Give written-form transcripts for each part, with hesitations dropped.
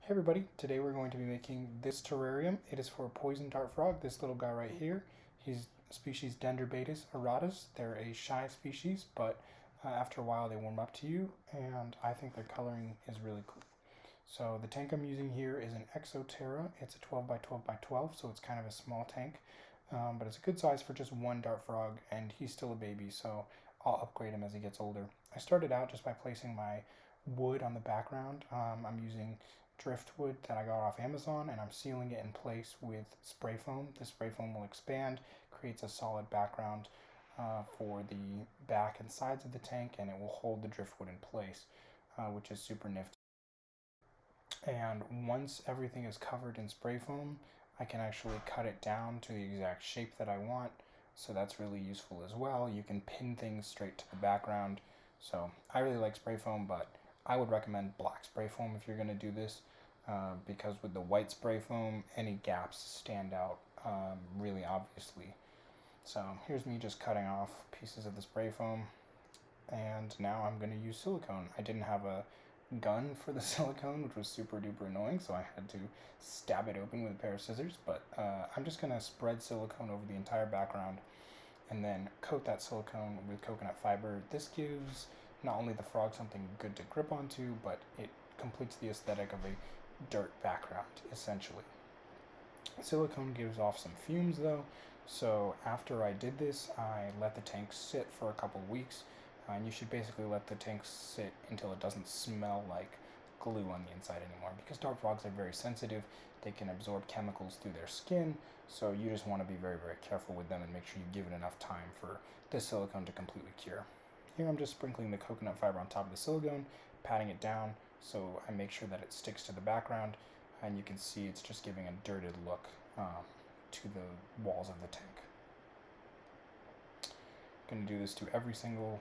Hey everybody, today we're going to be making this terrarium. It is for a poison dart frog, this little guy right here. He's species dendrobates auratus. They're a shy species, but after a while they warm up to you, and I think their coloring is really cool. So the tank I'm using here is an Exo Terra. It's a 12 by 12 by 12, so it's kind of a small tank, but it's a good size for just one dart frog, and he's still a baby, so I'll upgrade him as he gets older. I started out just by placing my wood on the background. I'm using driftwood that I got off Amazon, and I'm sealing it in place with spray foam. The spray foam will expand, creates a solid background for the back and sides of the tank, and it will hold the driftwood in place, which is super nifty. And once everything is covered in spray foam, I can actually cut it down to the exact shape that I want. So that's really useful as well. You can pin things straight to the background. So I really like spray foam, but I would recommend black spray foam if you're going to do this, because with the white spray foam, any gaps stand out really obviously. So here's me just cutting off pieces of the spray foam, and now I'm going to use silicone. I didn't have a gun for the silicone, which was super duper annoying, so I had to stab it open with a pair of scissors, but I'm just going to spread silicone over the entire background and then coat that silicone with coconut fiber. This gives not only the frog something good to grip onto, but it completes the aesthetic of a dirt background, essentially. Silicone gives off some fumes though, so after I did this, I let the tank sit for a couple weeks, and you should basically let the tank sit until it doesn't smell like glue on the inside anymore, because dart frogs are very sensitive. They can absorb chemicals through their skin, so you just want to be very, very careful with them and make sure you give it enough time for the silicone to completely cure. Here I'm just sprinkling the coconut fiber on top of the silicone, patting it down so I make sure that it sticks to the background, and you can see it's just giving a dirted look to the walls of the tank. I'm going to do this to every single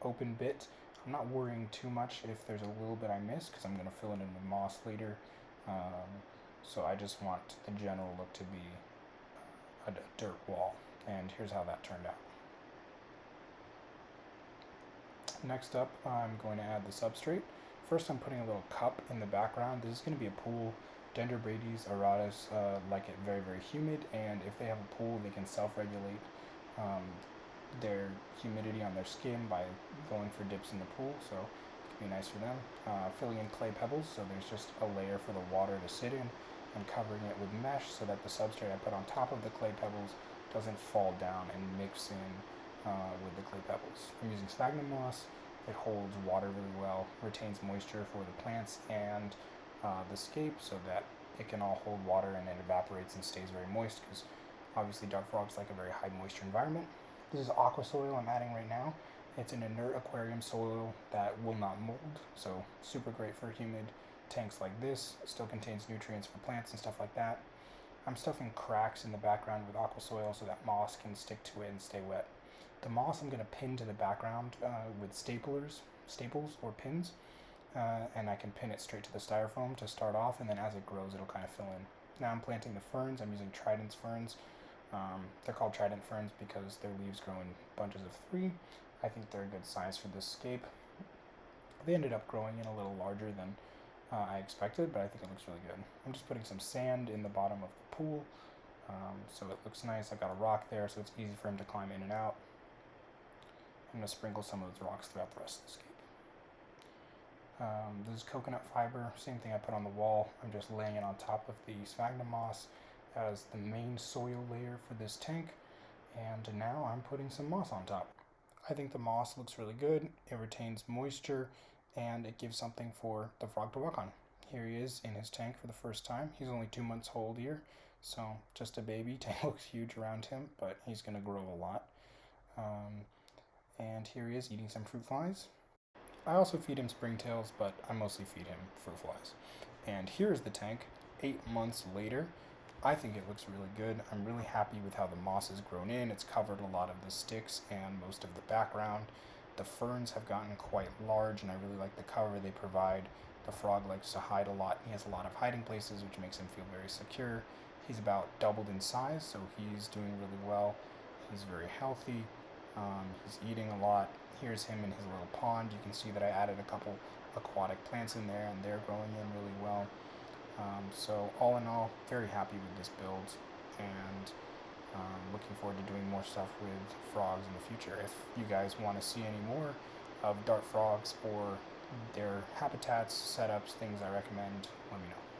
open bit. I'm not worrying too much if there's a little bit I miss, because I'm going to fill it in with moss later. So I just want the general look to be a dirt wall, and here's how that turned out. Next up, I'm going to add the substrate. First, I'm putting a little cup in the background. This is going to be a pool. Dendrobates auratus like it very, very humid, and if they have a pool, they can self-regulate their humidity on their skin by going for dips in the pool, so it could be nice for them. Filling in clay pebbles, so there's just a layer for the water to sit in, and covering it with mesh so that the substrate I put on top of the clay pebbles doesn't fall down and mix in with the clay pebbles. I'm using sphagnum moss. It holds water really well, retains moisture for the plants and the scape, so that it can all hold water and it evaporates and stays very moist, because obviously dart frogs like a very high moisture environment. This is aqua soil I'm adding right now. It's an inert aquarium soil that will not mold, so super great for humid tanks like this. It still contains nutrients for plants and stuff like that. I'm stuffing cracks in the background with aqua soil so that moss can stick to it and stay wet. The moss I'm going to pin to the background with staples or pins, and I can pin it straight to the styrofoam to start off, and then as it grows it'll kind of fill in. Now I'm planting the ferns. I'm using Trident's ferns. They're called trident ferns because their leaves grow in bunches of 3. I think they're a good size for this scape. They ended up growing in a little larger than I expected, but I think it looks really good. I'm just putting some sand in the bottom of the pool, so it looks nice. I've got a rock there, so it's easy for him to climb in and out. I'm going to sprinkle some of those rocks throughout the rest of the scape. This is coconut fiber, same thing I put on the wall. I'm just laying it on top of the sphagnum moss as the main soil layer for this tank, and now I'm putting some moss on top. I think the moss looks really good. It retains moisture, and it gives something for the frog to walk on. Here he is in his tank for the first time. He's only 2 months old here, so just a baby. Tank looks huge around him, but he's going to grow a lot. And here he is eating some fruit flies. I also feed him springtails, but I mostly feed him fruit flies. And here is the tank 8 months later. I think it looks really good. I'm really happy with how the moss has grown in. It's covered a lot of the sticks and most of the background. The ferns have gotten quite large, and I really like the cover they provide. The frog likes to hide a lot. He has a lot of hiding places, which makes him feel very secure. He's about doubled in size, so he's doing really well. He's very healthy. He's eating a lot. Here's him in his little pond. You can see that I added a couple aquatic plants in there, and they're growing in really well. So all in all, very happy with this build, and looking forward to doing more stuff with frogs in the future. If you guys want to see any more of dart frogs or their habitats, setups, things I recommend, let me know.